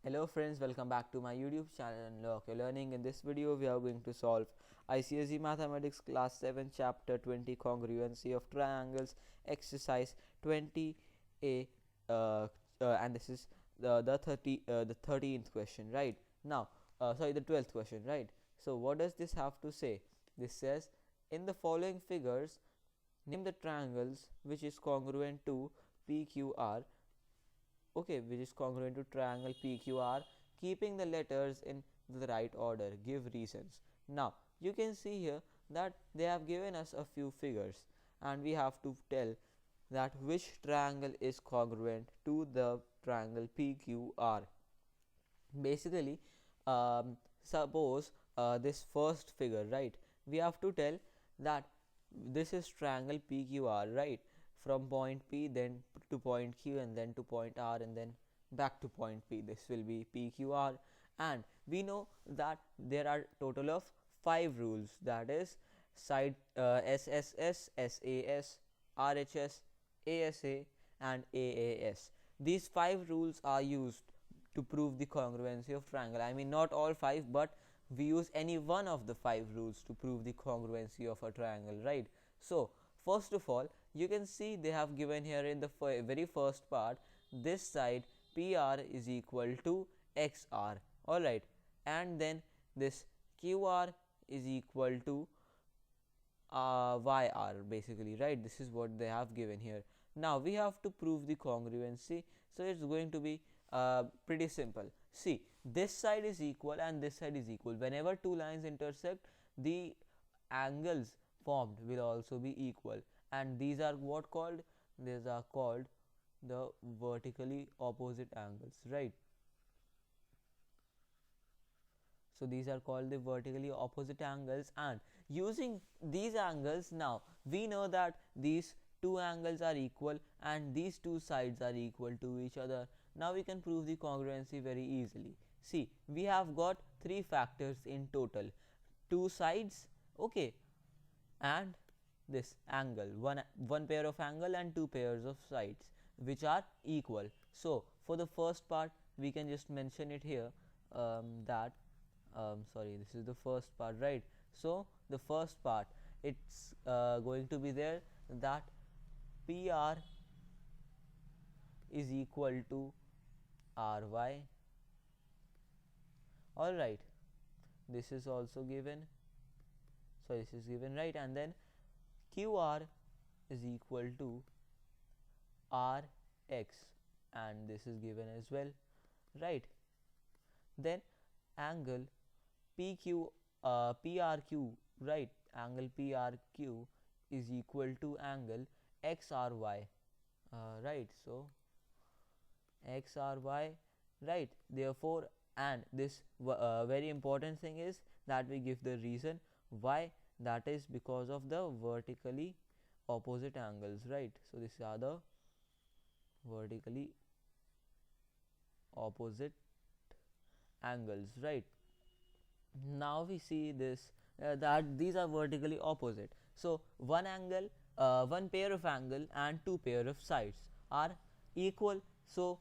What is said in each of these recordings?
Hello friends, welcome back to my YouTube channel Unlock Your Learning. In this video we are going to solve ICSE Mathematics Class 7 Chapter 20 Congruency of Triangles Exercise 20A and this is the 13th question, right? Now, sorry, the 12th question, right? So what does this have to say? This says, in the following figures, name the triangles which is congruent to PQR, okay, which is congruent to triangle PQR, keeping the letters in the right order. Give reasons. Now you can see here that they have given us a few figures and we have to tell that which triangle is congruent to the triangle PQR. Basically, suppose this first figure, right, we have to tell that this is triangle PQR, right, from point P then to point Q and then to point R and then back to point P. This will be PQR, and we know that there are total of 5 rules, that is side SSS, SAS, RHS, ASA and AAS. These 5 rules are used to prove the congruency of triangle. I mean, not all 5, but we use any one of the 5 rules to prove the congruency of a triangle, right? So first of all, you can see they have given here in the very first part, this side PR is equal to XR, alright, and then this QR is equal to YR, basically, right? This is what they have given here. Now we have to prove the congruency, so it's going to be pretty simple. See, this side is equal and this side is equal. Whenever two lines intersect, the angles formed will also be equal, and these are what called, these are called the vertically opposite angles, right? So these are called the vertically opposite angles, and using these angles, now we know that these two angles are equal and these two sides are equal to each other. Now we can prove the congruency very easily. See, we have got 3 factors in total, 2 sides, okay, and this angle, one pair of angle and 2 pairs of sides which are equal. So for the first part we can just mention it here, that sorry, this is the first part, right? So the first part, it's going to be there that PR is equal to RY, alright, this is also given, so this is given, right? And then QR is equal to RX, and this is given as well, right? Then angle PRQ, right, angle PRQ is equal to angle XRY, right? So XRY, right? Therefore, and this very important thing is that we give the reason why, that is because of the vertically opposite angles, right? So these are the vertically opposite angles, right? Now we see this, that these are vertically opposite, so one angle, one pair of angle and 2 pair of sides are equal. So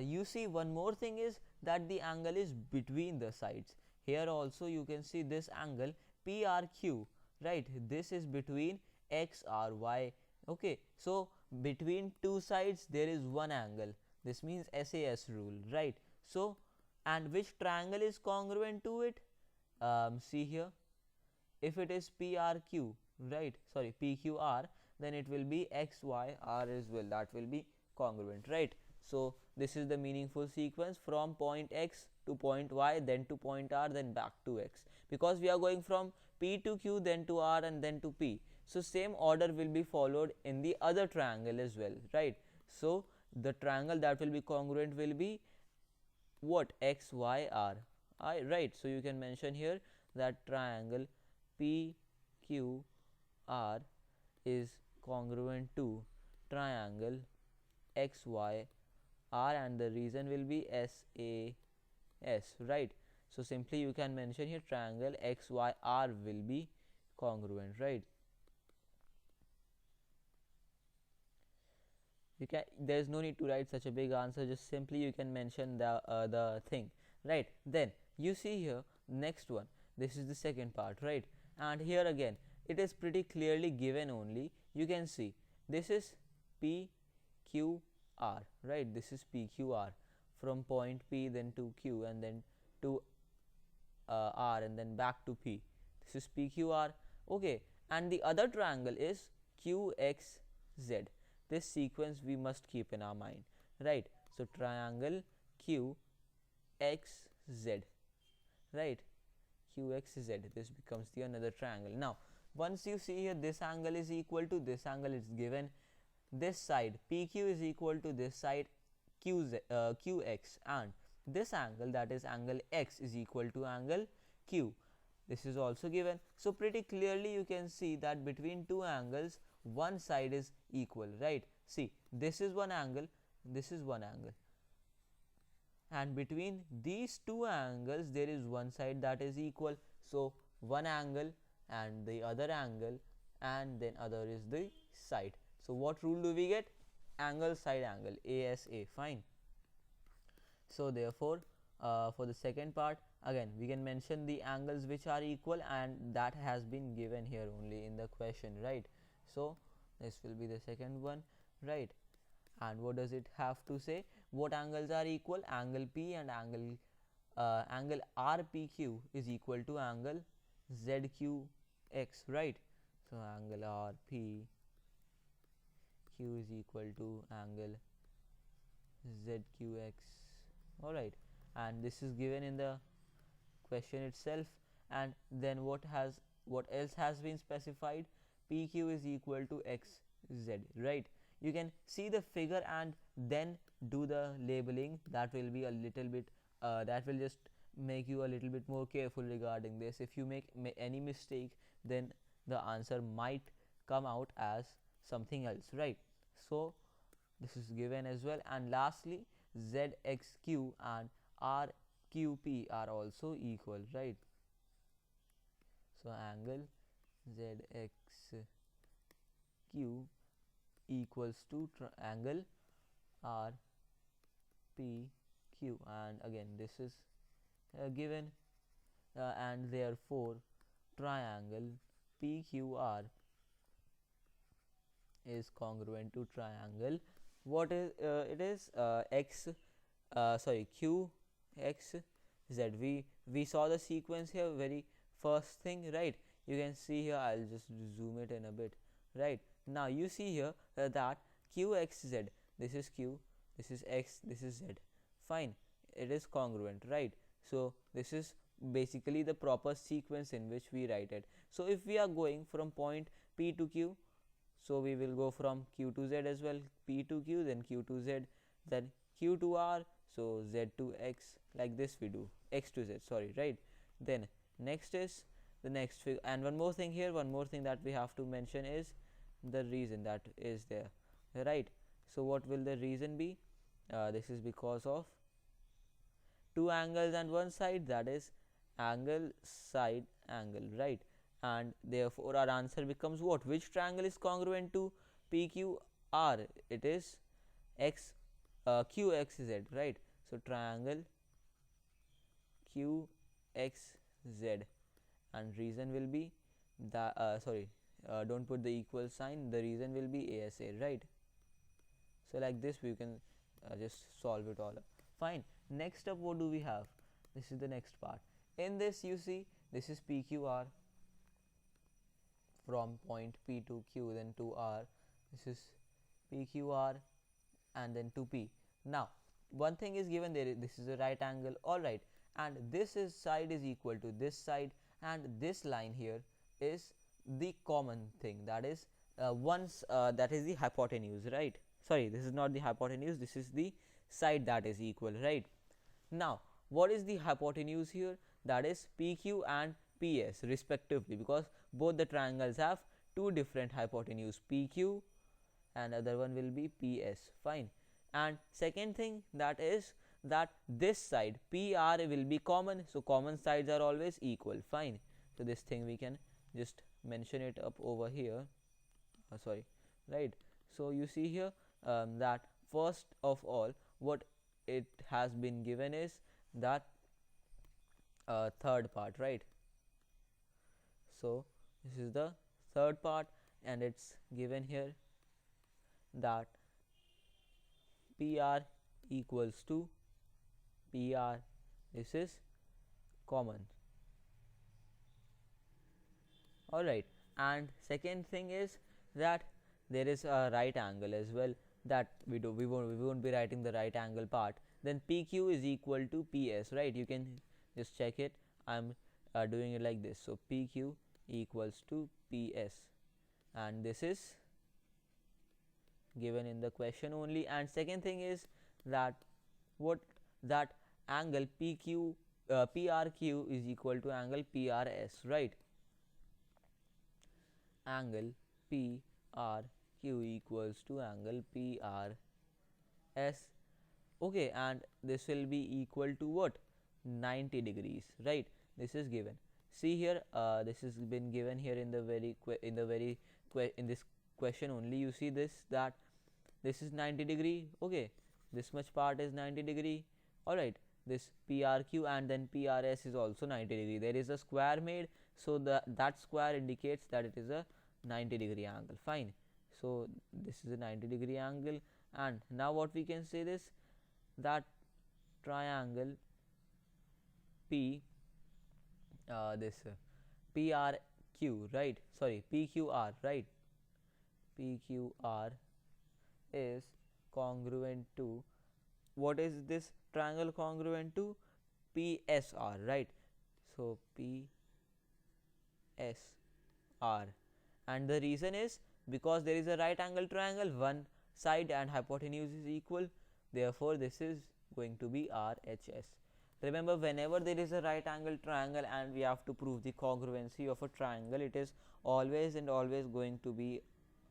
you see, one more thing is that the angle is between the sides. Here also you can see this angle PRQ, right? This is between XRY, okay? So between two sides there is one angle, this means SAS rule, right? So, and which triangle is congruent to it? See here, if it is PRQ, right, sorry, PQR, then it will be XYR as well, that will be congruent, right? So this is the meaningful sequence from point X to point Y, then to point R, then back to X, because we are going from P to Q, then to R and then to P. So same order will be followed in the other triangle as well, right? So the triangle that will be congruent will be what? XYR, right? So you can mention here that triangle PQR is congruent to triangle XYR, and the reason will be SAS, right? So simply you can mention here triangle XYR will be congruent, right? there's no need to write such a big answer, just simply you can mention the thing, right? Then you see here next one, this is the second part, right? And here again it is pretty clearly given. Only you can see this is PQR, right? This is PQR from point P then to Q and then to R and then back to P. This is PQR, okay? And the other triangle is QXZ. This sequence we must keep in our mind, right? So triangle QXZ, right? QXZ, this becomes the another triangle. Now once you see here, this angle is equal to this angle, it's given. This side PQ is equal to this side QX, and this angle, that is angle X, is equal to angle Q. This is also given. So pretty clearly you can see that between two angles one side is equal, right? See, this is one angle, this is one angle, and between these two angles there is one side that is equal. So one angle and the other angle, and then other is the side. So what rule do we get? Angle side angle, ASA. Fine. So therefore for the second part, again we can mention the angles which are equal, and that has been given here only in the question, right? So this will be the second one, right? And what does it have to say? What angles are equal? Angle P and angle RPQ is equal to angle ZQX, right? So angle RPQ is equal to angle ZQX, all right? And this is given in the question itself. And then what else has been specified? PQ is equal to XZ, right? You can see the figure and then do the labeling. That will be a little bit that will just make you a little bit more careful regarding this. If you make any mistake, then the answer might come out as something else, right? So this is given as well. And lastly, ZXQ and RQP are also equal, right? So angle ZXQ equals to angle RPQ, and again this is given, and therefore triangle PQR is congruent to triangle, what is it is QXZ. We saw the sequence here, very first thing, right? You can see here, I'll just zoom it in a bit, right? Now you see here that QXZ, this is Q, this is X, this is Z. Fine, it is congruent, right? So this is basically the proper sequence in which we write it. So if we are going from point P to Q, so we will go from Q to Z as well, P to Q, then Q to Z, then Q to R, so Z to X, like this we do, X to Z, sorry, right? Then next is the next figure. And one more thing here, one more thing that we have to mention is the reason that is there, right? So what will the reason be? This is because of two angles and one side, that is angle side angle, right? And therefore our answer becomes what? Which triangle is congruent to PQR? It is QXZ, right? So triangle QXZ, and reason will be the don't put the equal sign, the reason will be ASA, right? So like this we can just solve it all up. Fine. Next up, what do we have? This is the next part. In this you see, this is PQR from point P to Q, then to R. This is PQR and then to P. Now one thing is given there, this is a right angle, all right, and this is side is equal to this side, and this line here is the common thing, that is that is the hypotenuse, right? Sorry, this is not the hypotenuse, this is the side that is equal, right? Now what is the hypotenuse here? That is PQ and PS respectively, because both the triangles have two different hypotenuse, PQ and other one will be PS. Fine. And second thing, that is that this side PR will be common, so common sides are always equal. Fine. So this thing we can just mention it up over here, sorry, right? So you see here that first of all what it has been given is that third part, right? So this is the third part, and it's given here that PR equals to PR. This is common. All right, and second thing is that there is a right angle as well, that we won't be writing the right angle part. Then PQ is equal to PS, right? You can just check it. I'm doing it like this. So PQ equals to PS, and this is given in the question only. And second thing is that what that angle PQ PRQ is equal to angle PRS, right? Angle PRQ equals to angle PRS. Okay, and this will be equal to what? 90 degrees, right? This is given. See here, this has been given here in the in this question only. You see this, that this is 90 degree. Okay, this much part is 90 degree. All right, this PRQ and then PRS is also 90 degree. There is a square made, so that square indicates that it is a 90 degree angle. Fine. So this is a 90 degree angle, and now what we can say this, that triangle P this PRQ, right? Sorry, PQR, right? PQR is congruent to, what is this triangle congruent to? PSR, right? So PSR, and the reason is because there is a right angle triangle, one side and hypotenuse is equal, therefore this is going to be RHS. Remember, whenever there is a right angle triangle and we have to prove the congruency of a triangle, it is always and always going to be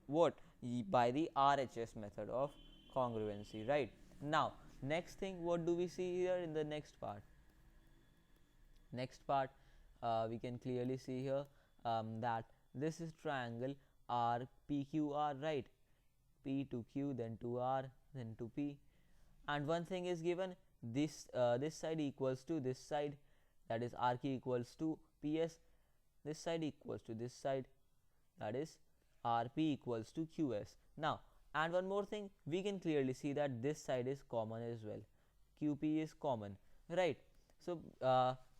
what? By the RHS method of congruency, right? Now next thing, what do we see here in the next part? Next part, we can clearly see here that this is triangle RPQR, right? P to Q, then to R, then to P, and one thing is given, this this side equals to this side, that is RQ equals to PS, this side equals to this side, that is RP equals to QS. Now, and one more thing, we can clearly see that this side is common as well, QP is common, right? So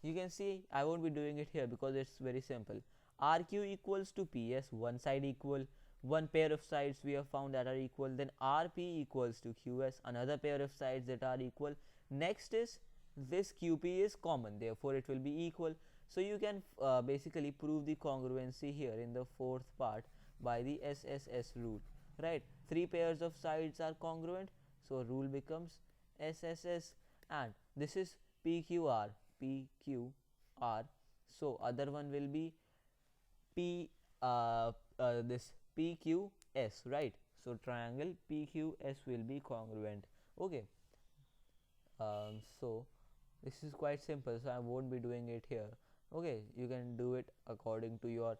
you can see, I won't be doing it here because it's very simple. RQ equals to PS, one side equal, one pair of sides we have found that are equal. Then RP equals to QS, another pair of sides that are equal. Next is this QP is common, therefore it will be equal. So you can basically prove the congruency here in the fourth part by the SSS rule, right? Three pairs of sides are congruent, so rule becomes SSS, and this is PQR, PQR. So other one will be this PQS, right? So triangle PQS will be congruent. Okay. So this is quite simple, so I won't be doing it here. Okay, you can do it according to your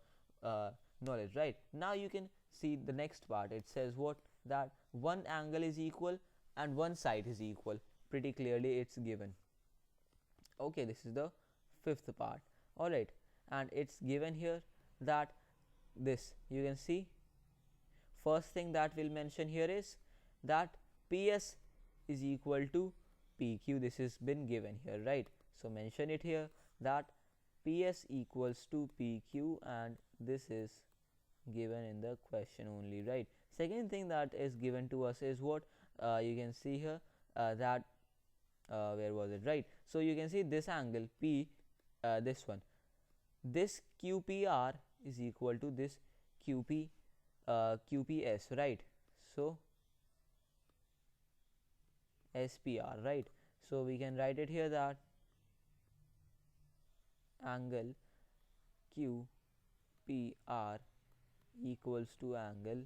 knowledge, right? Now you can see the next part. It says what? That one angle is equal and one side is equal. Pretty clearly it's given. Okay, this is the fifth part. All right, and it's given here that this, you can see, first thing that we'll mention here is that PS is equal to PQ. This has been given here, right? So mention it here that PS equals to PQ, and this is given in the question only, right? Second thing that is given to us is what? You can see here that where was it, right? So you can see this angle P, this one, this QPR is equal to this QP QPS, right? So SPR, right? So we can write it here that angle QPR equals to angle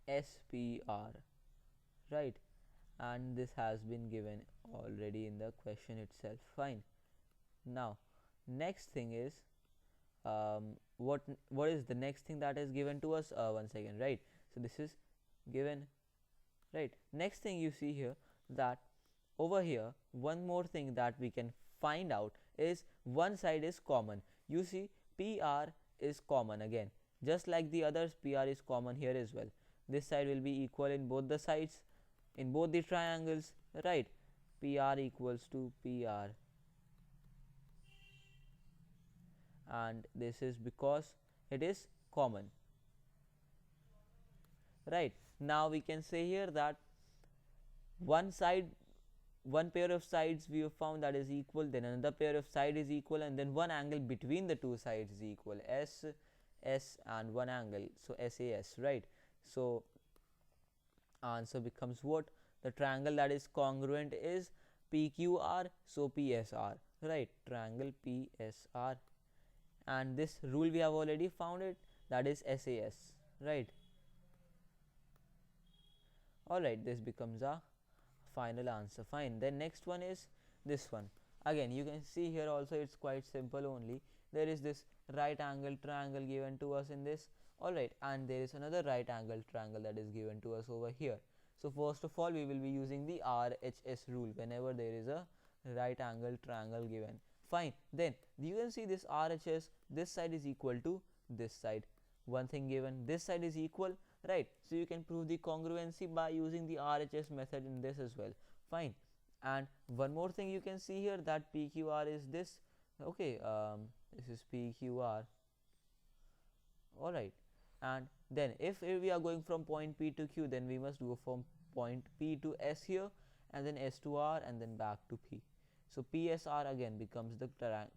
SPR, right? And this has been given already in the question itself. Fine. Now next thing is what is the next thing that is given to us? One second, right? So this is given, right? Next thing you see here, that over here one more thing that we can find out is one side is common. You see, PR is common again, just like the others. PR is common here as well. This side will be equal in both the sides, in both the triangles, right? PR equals to PR, and this is because it is common, right? Now we can say here that one side, one pair of sides we have found that is equal, then another pair of side is equal, and then one angle between the two sides is equal, S and one angle, so SAS, right? So answer becomes what? The triangle that is congruent is PQR, so PSR, right? Triangle PSR, and this rule we have already found it, that is SAS, right? Alright, this becomes a final answer. Fine, then next one is this one. Again, you can see here also it's quite simple only. There is this right angle triangle given to us in this. Alright, and there is another right angle triangle that is given to us over here. So first of all, we will be using the RHS rule whenever there is a right angle triangle given. Fine, then you can see this RHS, this side is equal to this side. One thing given, this side is equal, right? So you can prove the congruency by using the RHS method in this as well. Fine, and one more thing you can see here, that PQR is this. Okay, this is PQR. Alright, and then if we are going from point P to Q, then we must go from point P to S here, and then S to R, and then back to P. So PSR again becomes the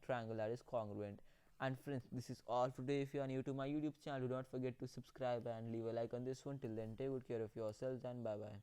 triangle that is congruent. And friends, this is all today. If you are new to my YouTube channel, do not forget to subscribe and leave a like on this one. Till then, take good care of yourselves and bye bye.